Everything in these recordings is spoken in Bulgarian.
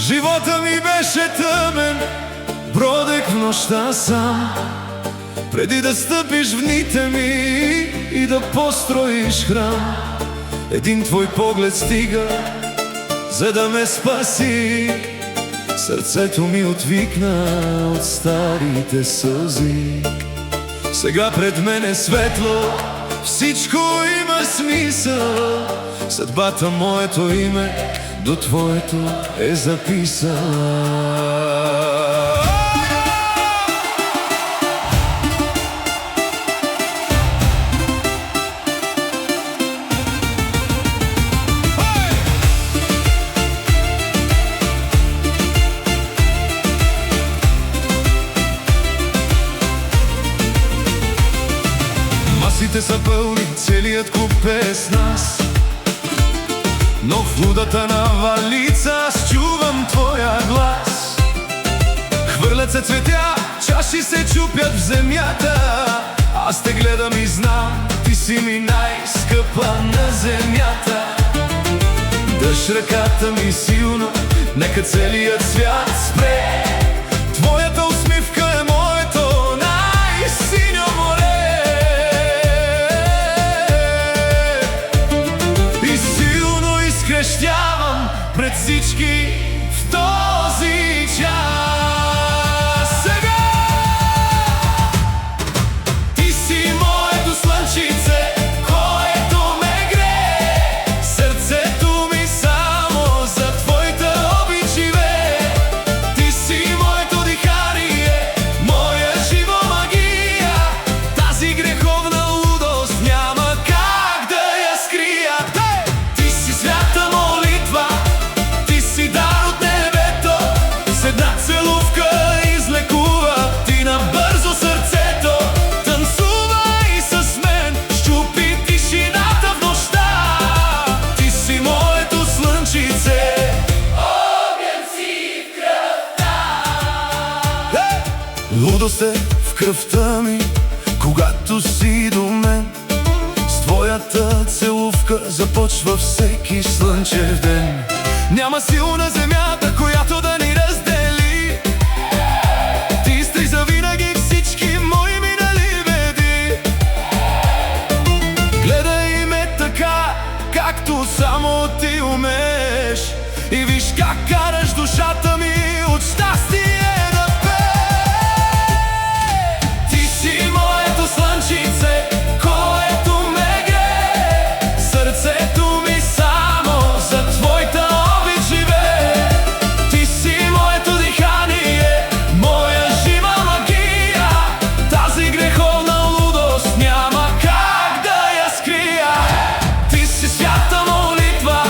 Живота ми беше тъмен, бродех в нощта сам, преди да стъпиш в дните ми и да построиш храм. Един твой поглед стига, за да ме спаси. Сърцето ми отвикна от старите сълзи. Сега пред мен е светло, всичко има смисъл. Съдбата моето име до твоето е записала. Масите са пълни, целият клуб е с нас, но в лудата на валица аз чувам твоя глас. Хвърлят се цветя, чаши се чупят в земята. Аз те гледам и знам, ти си ми най-скъпа на земята. Дъж ръката ми силно, нека целият свят спре. Твоята усмивка е моето най-синьо море. И силно изкрещявам пред всички в този час. Сега ти си моето слънчице, което ме грее. Сърцето ми само за твоята обич живее. Ти си моето дихание, моя жива магия. Тази греховна лудост няма как да я скрия. Ти си свята молитва, ти си дар от небето. С една целувка излекува ти набързо сърцето. Танцувай с мен, щупи тишината в нощта. Ти си моето слънчице, огън си в кръвта. Лудост е в кръвта ми, когато си до мен. С твоята целувка започва всеки слънчев ден. Няма сила на земята, която да ни раздели. Ти изтри завинаги всички мои минали беди. Гледай ме така, както само ти умееш, и виж как караш душата ми от щастие да пее. Ти си моето слънчице, което ме грее. Сърцето ми само за твоята обич живее. Ти си моето дихание, моя жива магия. Тази греховна лудост няма как да я скрия. Ти си свята молитва,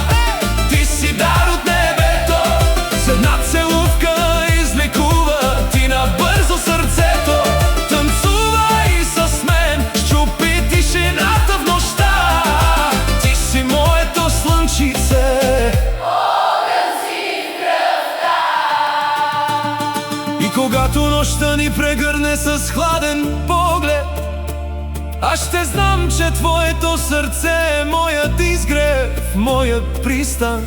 ти си дар от небето. С една целувка излекува ти набързо сърцето. Танцувай с мен, щупи тишината в нощта. Ти си моето слънчице, огън си в кръвта. И когато нощта ни прегърне с хладен поглед, аз ще знам, че твоето сърце е моят изгрев, моят пристан.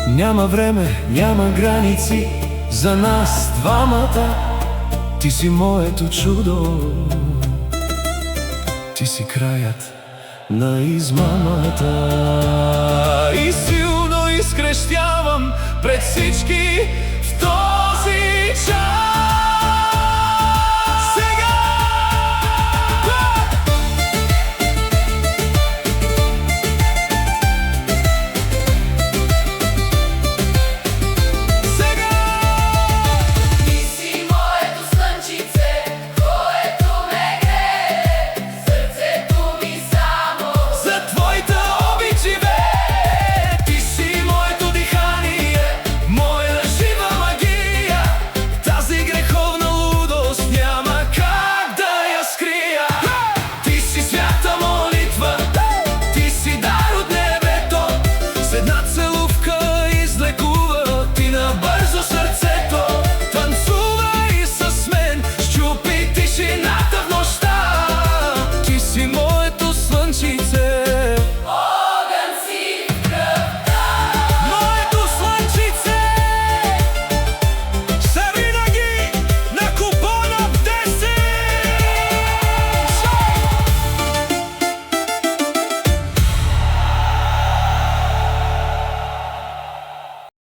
Няма време, няма граници за нас двамата. Ти си моето чудо, ти си краят на измамата. И силно изкрещявам пред всички в този